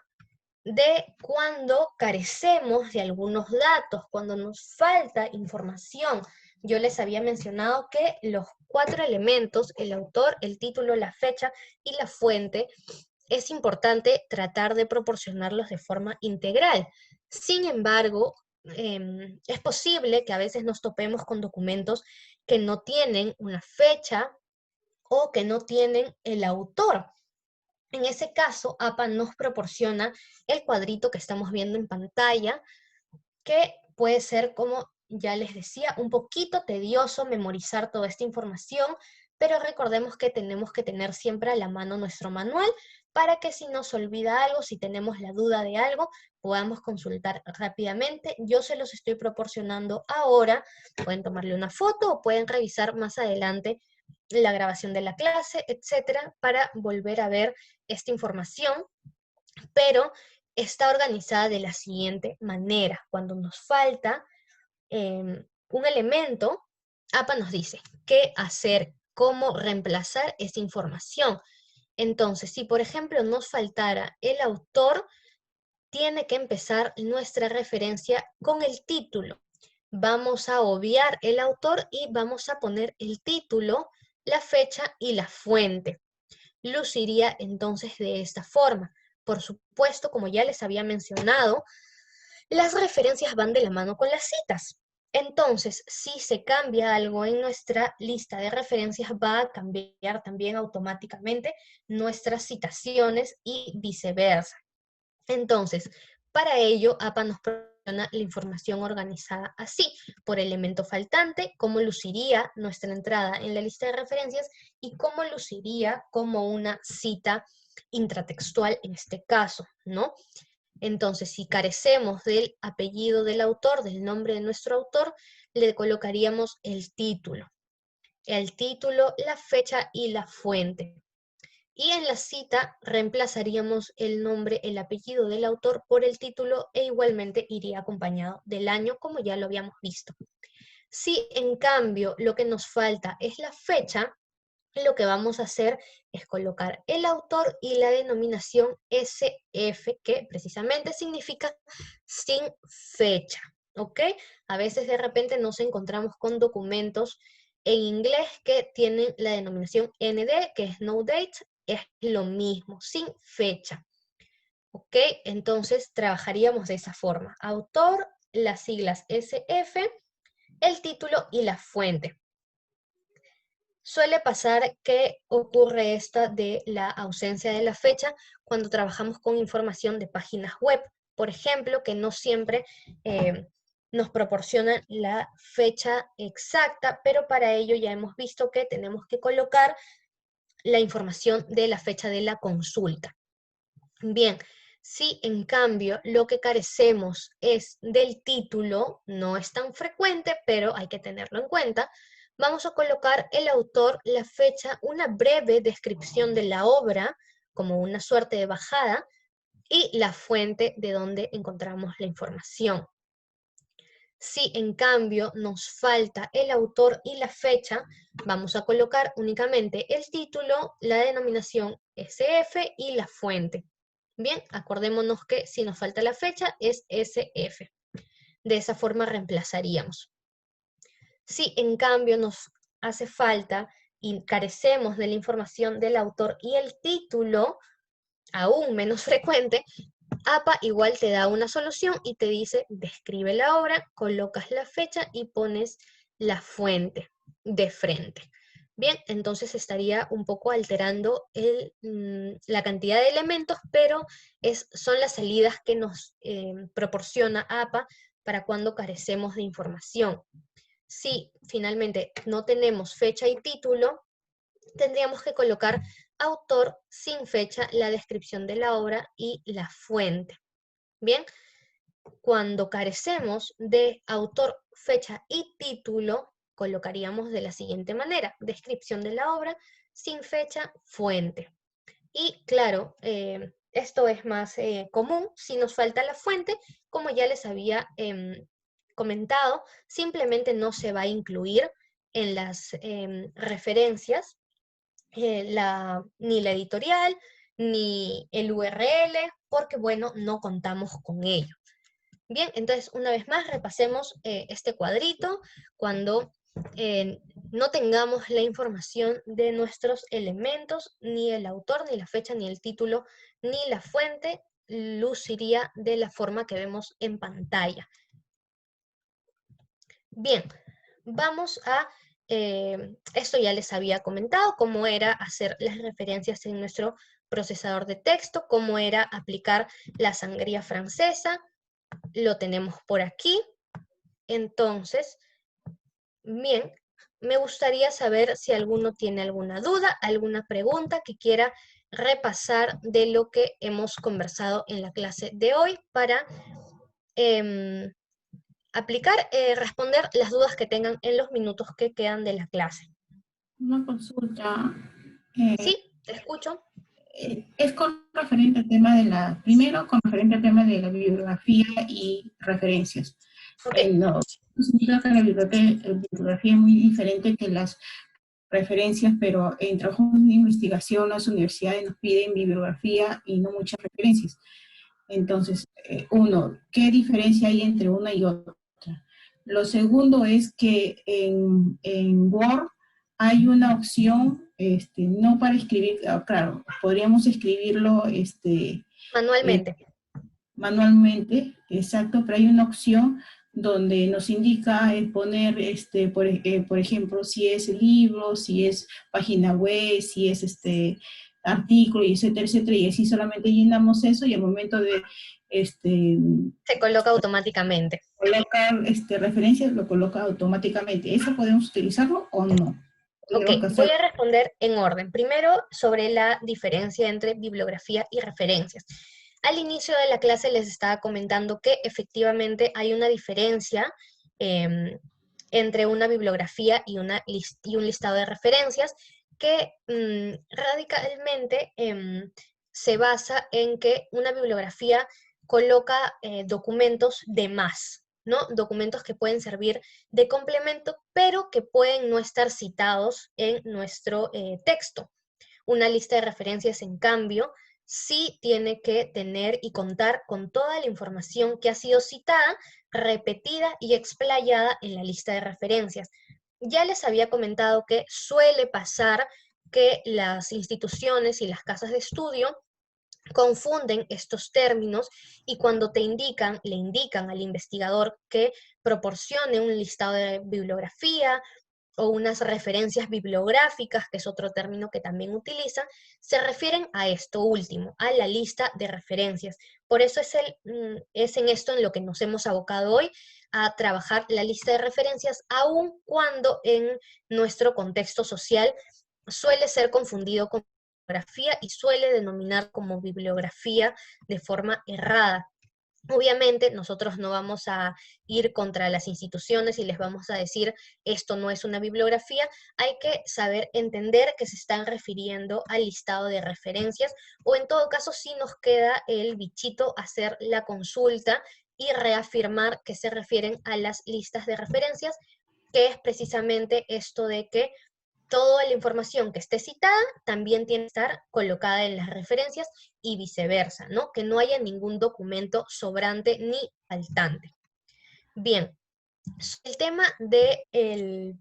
Speaker 1: de cuando carecemos de algunos datos, cuando nos falta información. Yo les había mencionado que los 4 elementos, el autor, el título, la fecha y la fuente, es importante tratar de proporcionarlos de forma integral. Sin embargo, es posible que a veces nos topemos con documentos que no tienen una fecha o que no tienen el autor. En ese caso, APA nos proporciona el cuadrito que estamos viendo en pantalla, que puede ser, como ya les decía, un poquito tedioso memorizar toda esta información, pero recordemos que tenemos que tener siempre a la mano nuestro manual para que si nos olvida algo, si tenemos la duda de algo, podamos consultar rápidamente. Yo se los estoy proporcionando ahora, pueden tomarle una foto o pueden revisar más adelante la grabación de la clase, etcétera, para volver a ver esta información, pero está organizada de la siguiente manera. Cuando nos falta un elemento, APA nos dice qué hacer, cómo reemplazar esa información. Entonces, si por ejemplo nos faltara el autor, tiene que empezar nuestra referencia con el título. Vamos a obviar el autor y vamos a poner el título, la fecha y la fuente. Luciría entonces de esta forma. Por supuesto, como ya les había mencionado, las referencias van de la mano con las citas. Entonces, si se cambia algo en nuestra lista de referencias, va a cambiar también automáticamente nuestras citaciones y viceversa. Entonces, para ello, APA nos proporciona la información organizada así, por elemento faltante, cómo luciría nuestra entrada en la lista de referencias y cómo luciría como una cita intratextual en este caso, ¿no? Entonces, si carecemos del apellido del autor, del nombre de nuestro autor, le colocaríamos el título, la fecha y la fuente. Y en la cita reemplazaríamos el nombre, el apellido del autor por el título e igualmente iría acompañado del año, como ya lo habíamos visto. Si en cambio lo que nos falta es la fecha, lo que vamos a hacer es colocar el autor y la denominación SF, que precisamente significa sin fecha, ¿ok? A veces de repente nos encontramos con documentos en inglés que tienen la denominación ND, que es no date, es lo mismo, sin fecha, ¿ok? Entonces trabajaríamos de esa forma. Autor, las siglas SF, el título y la fuente. Suele pasar que ocurre esta de la ausencia de la fecha cuando trabajamos con información de páginas web, por ejemplo, que no siempre nos proporcionan la fecha exacta, pero para ello ya hemos visto que tenemos que colocar la información de la fecha de la consulta. Bien, si en cambio lo que carecemos es del título, no es tan frecuente, pero hay que tenerlo en cuenta, vamos a colocar el autor, la fecha, una breve descripción de la obra, como una suerte de bajada, y la fuente de donde encontramos la información. Si en cambio nos falta el autor y la fecha, vamos a colocar únicamente el título, la denominación SF y la fuente. Bien, acordémonos que si nos falta la fecha es SF. De esa forma reemplazaríamos. Si en cambio nos hace falta y carecemos de la información del autor y el título, aún menos frecuente, APA igual te da una solución y te dice, describe la obra, colocas la fecha y pones la fuente de frente. Bien, entonces estaría un poco alterando la cantidad de elementos, pero son las salidas que nos proporciona APA para cuando carecemos de información. Si finalmente no tenemos fecha y título, tendríamos que colocar autor sin fecha, la descripción de la obra y la fuente. Bien, cuando carecemos de autor, fecha y título, colocaríamos de la siguiente manera: descripción de la obra, sin fecha, fuente. Y claro, esto es más común si nos falta la fuente, como ya les había comentado, simplemente no se va a incluir en las referencias ni la editorial, ni el URL, porque bueno, no contamos con ello. Bien, entonces una vez más repasemos este cuadrito. Cuando no tengamos la información de nuestros elementos, ni el autor, ni la fecha, ni el título, ni la fuente, luciría de la forma que vemos en pantalla. Bien, vamos a, esto ya les había comentado, cómo era hacer las referencias en nuestro procesador de texto, cómo era aplicar la sangría francesa, lo tenemos por aquí. Entonces, bien, me gustaría saber si alguno tiene alguna duda, alguna pregunta que quiera repasar de lo que hemos conversado en la clase de hoy para responder las dudas que tengan en los minutos que quedan de la clase.
Speaker 3: Una consulta.
Speaker 1: Sí, te escucho.
Speaker 3: Es con referente al tema primero con referente al tema de la bibliografía y referencias.
Speaker 1: Ok.
Speaker 3: No significa que la bibliografía es muy diferente que las referencias, pero en trabajos de investigación las universidades nos piden bibliografía y no muchas referencias. Entonces, uno, ¿qué diferencia hay entre una y otra? Lo segundo es que en Word hay una opción, no para escribir, claro, podríamos escribirlo
Speaker 1: Manualmente.
Speaker 3: manualmente, exacto, pero hay una opción donde nos indica poner, por ejemplo, si es libro, si es página web, si es artículo, y etcétera, etcétera, y así solamente llenamos eso y al momento de
Speaker 1: se coloca automáticamente.
Speaker 3: colocar referencias, lo coloca automáticamente. ¿Eso podemos utilizarlo o no?
Speaker 1: Ok, voy a responder en orden. Primero, sobre la diferencia entre bibliografía y referencias. Al inicio de la clase les estaba comentando que efectivamente hay una diferencia entre una bibliografía y un listado de referencias que radicalmente se basa en que una bibliografía coloca documentos de más, ¿no? Documentos que pueden servir de complemento, pero que pueden no estar citados en nuestro texto. Una lista de referencias, en cambio, sí tiene que tener y contar con toda la información que ha sido citada, repetida y explayada en la lista de referencias. Ya les había comentado que suele pasar que las instituciones y las casas de estudio confunden estos términos y cuando le indican al investigador que proporcione un listado de bibliografía o unas referencias bibliográficas, que es otro término que también utilizan, se refieren a esto último, a la lista de referencias. Por eso es en esto en lo que nos hemos abocado hoy, a trabajar la lista de referencias, aun cuando en nuestro contexto social suele ser confundido con bibliografía y suele denominar como bibliografía de forma errada. Obviamente nosotros no vamos a ir contra las instituciones y les vamos a decir esto no es una bibliografía, hay que saber entender que se están refiriendo al listado de referencias o en todo caso sí nos queda el bichito hacer la consulta y reafirmar que se refieren a las listas de referencias, que es precisamente esto de que toda la información que esté citada también tiene que estar colocada en las referencias y viceversa, ¿no? Que no haya ningún documento sobrante ni faltante. Bien, el tema del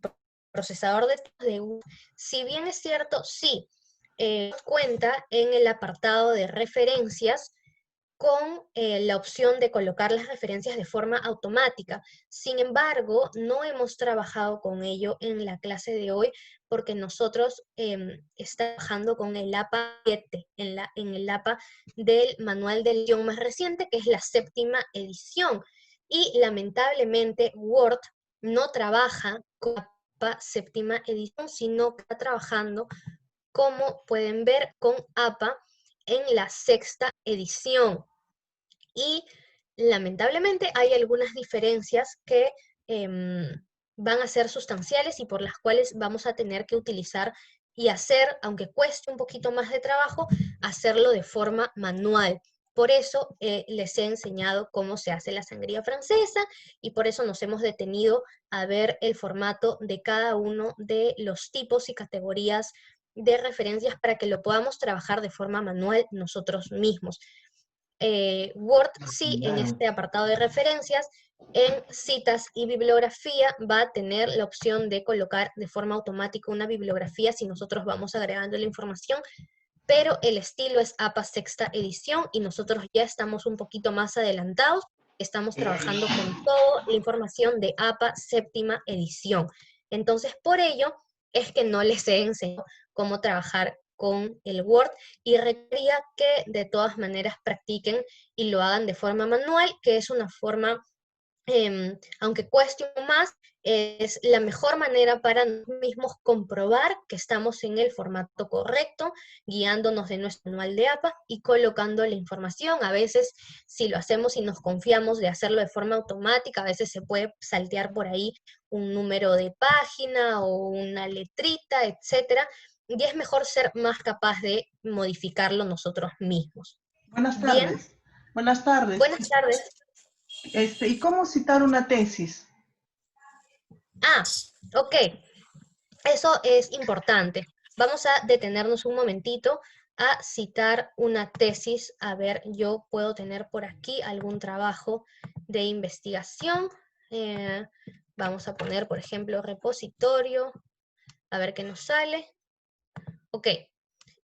Speaker 1: procesador de texto, si bien es cierto, sí, cuenta en el apartado de referencias con la opción de colocar las referencias de forma automática. Sin embargo, no hemos trabajado con ello en la clase de hoy porque nosotros estamos trabajando con el APA 7, en el APA del manual de edición más reciente, que es la 7ª edición. Y lamentablemente Word no trabaja con la APA 7ª edición, sino que está trabajando como pueden ver, con APA en la 6ª edición. Y lamentablemente hay algunas diferencias que van a ser sustanciales y por las cuales vamos a tener que utilizar y hacer, aunque cueste un poquito más de trabajo, hacerlo de forma manual. Por eso les he enseñado cómo se hace la sangría francesa y por eso nos hemos detenido a ver el formato de cada uno de los tipos y categorías de referencias para que lo podamos trabajar de forma manual nosotros mismos. Word sí, en este apartado de referencias, en citas y bibliografía va a tener la opción de colocar de forma automática una bibliografía si nosotros vamos agregando la información, pero el estilo es APA 6ª edición y nosotros ya estamos un poquito más adelantados, estamos trabajando con toda la información de APA 7ª edición. Entonces, por ello es que no les he enseñado cómo trabajar con el Word y requería que de todas maneras practiquen y lo hagan de forma manual, que es una forma, aunque cueste más, es la mejor manera para nosotros mismos comprobar que estamos en el formato correcto, guiándonos de nuestro manual de APA y colocando la información. A veces, si lo hacemos y nos confiamos de hacerlo de forma automática, a veces se puede saltear por ahí un número de página o una letrita, etcétera, y es mejor ser más capaz de modificarlo nosotros mismos.
Speaker 4: Buenas
Speaker 1: Bien,
Speaker 4: tardes. Buenas tardes.
Speaker 1: buenas tardes.
Speaker 4: ¿Y cómo citar una tesis?
Speaker 1: Ah, ok. Eso es importante. Vamos a detenernos un momentito a citar una tesis. A ver, yo puedo tener por aquí algún trabajo de investigación. Vamos a poner, por ejemplo, repositorio. A ver qué nos sale. Ok.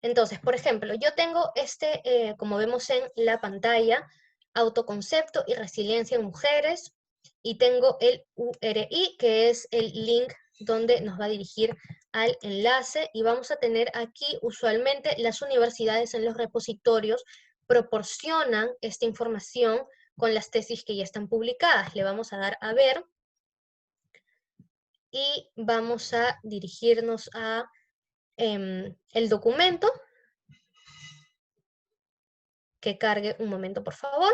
Speaker 1: Entonces, por ejemplo, yo tengo como vemos en la pantalla, autoconcepto y resiliencia en mujeres, y tengo el URI, que es el link donde nos va a dirigir al enlace, y vamos a tener aquí, usualmente, las universidades en los repositorios proporcionan esta información con las tesis que ya están publicadas. Le vamos a dar a ver, y vamos a dirigirnos a el documento, que cargue un momento, por favor.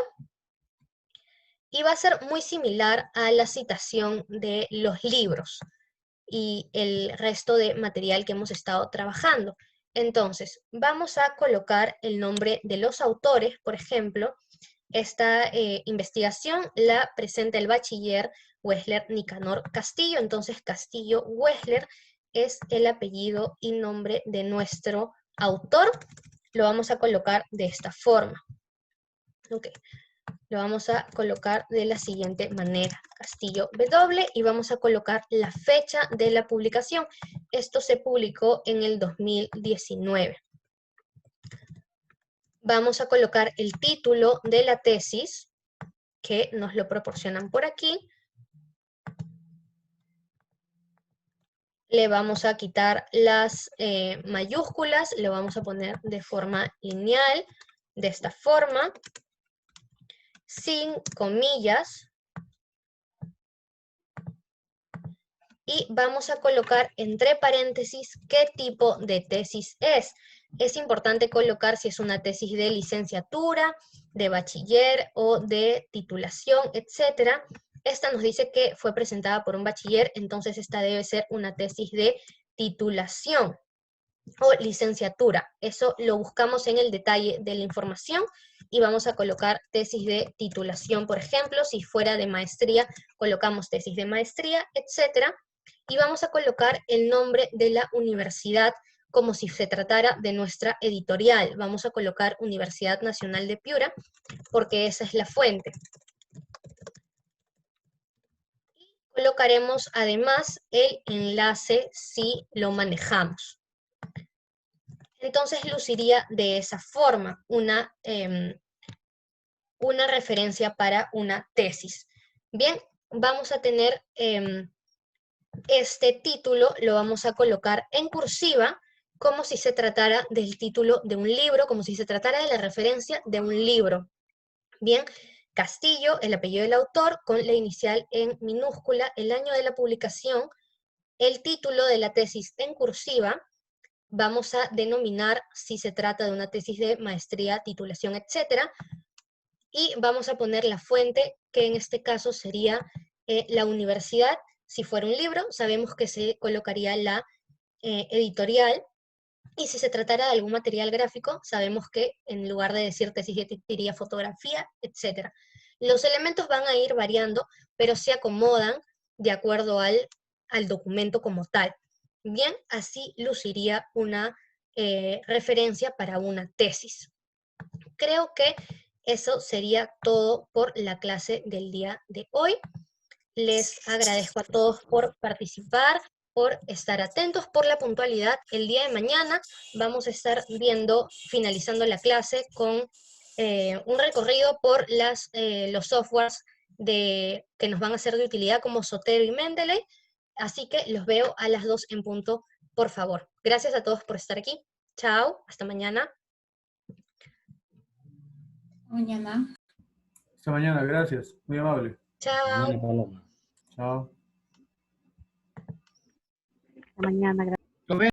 Speaker 1: Y va a ser muy similar a la citación de los libros y el resto de material que hemos estado trabajando. Entonces, vamos a colocar el nombre de los autores. Por ejemplo, esta investigación la presenta el bachiller Wessler Nicanor Castillo. Entonces, Castillo Wessler es el apellido y nombre de nuestro autor. Lo vamos a colocar de esta forma. Ok, lo vamos a colocar de la siguiente manera. Castillo W, y vamos a colocar la fecha de la publicación. Esto se publicó en el 2019. Vamos a colocar el título de la tesis, que nos lo proporcionan por aquí. Le vamos a quitar las mayúsculas, le vamos a poner de forma lineal, de esta forma, sin comillas, y vamos a colocar entre paréntesis qué tipo de tesis es. Es importante colocar si es una tesis de licenciatura, de bachiller o de titulación, etc. Esta nos dice que fue presentada por un bachiller, entonces esta debe ser una tesis de titulación o licenciatura. Eso lo buscamos en el detalle de la información y vamos a colocar tesis de titulación, por ejemplo. Si fuera de maestría, colocamos tesis de maestría, etc. Y vamos a colocar el nombre de la universidad como si se tratara de nuestra editorial. Vamos a colocar Universidad Nacional de Piura, porque esa es la fuente. Y colocaremos además el enlace si lo manejamos. Entonces luciría de esa forma una referencia para una tesis. Bien, vamos a tener este título, lo vamos a colocar en cursiva, como si se tratara del título de un libro, como si se tratara de la referencia de un libro. Bien, Castillo, el apellido del autor, con la inicial en minúscula, el año de la publicación, el título de la tesis en cursiva, vamos a denominar si se trata de una tesis de maestría, titulación, etcétera, y vamos a poner la fuente, que en este caso sería la universidad. Si fuera un libro, sabemos que se colocaría la editorial, y si se tratara de algún material gráfico, sabemos que en lugar de decir tesis diría fotografía, etc. Los elementos van a ir variando, pero se acomodan de acuerdo al documento como tal. Bien, así luciría una referencia para una tesis. Creo que eso sería todo por la clase del día de hoy. Les agradezco a todos por participar, por estar atentos, por la puntualidad. El día de mañana vamos a estar finalizando la clase con un recorrido por los softwares que nos van a ser de utilidad como Zotero y Mendeley. Así que los veo a las 2 en punto, por favor. Gracias a todos por estar aquí. Chao, hasta mañana.
Speaker 3: Mañana.
Speaker 5: Hasta mañana, gracias. Muy amable.
Speaker 1: Chao.
Speaker 6: Mañana, Paloma.
Speaker 5: Chao.
Speaker 2: Hasta mañana, gracias.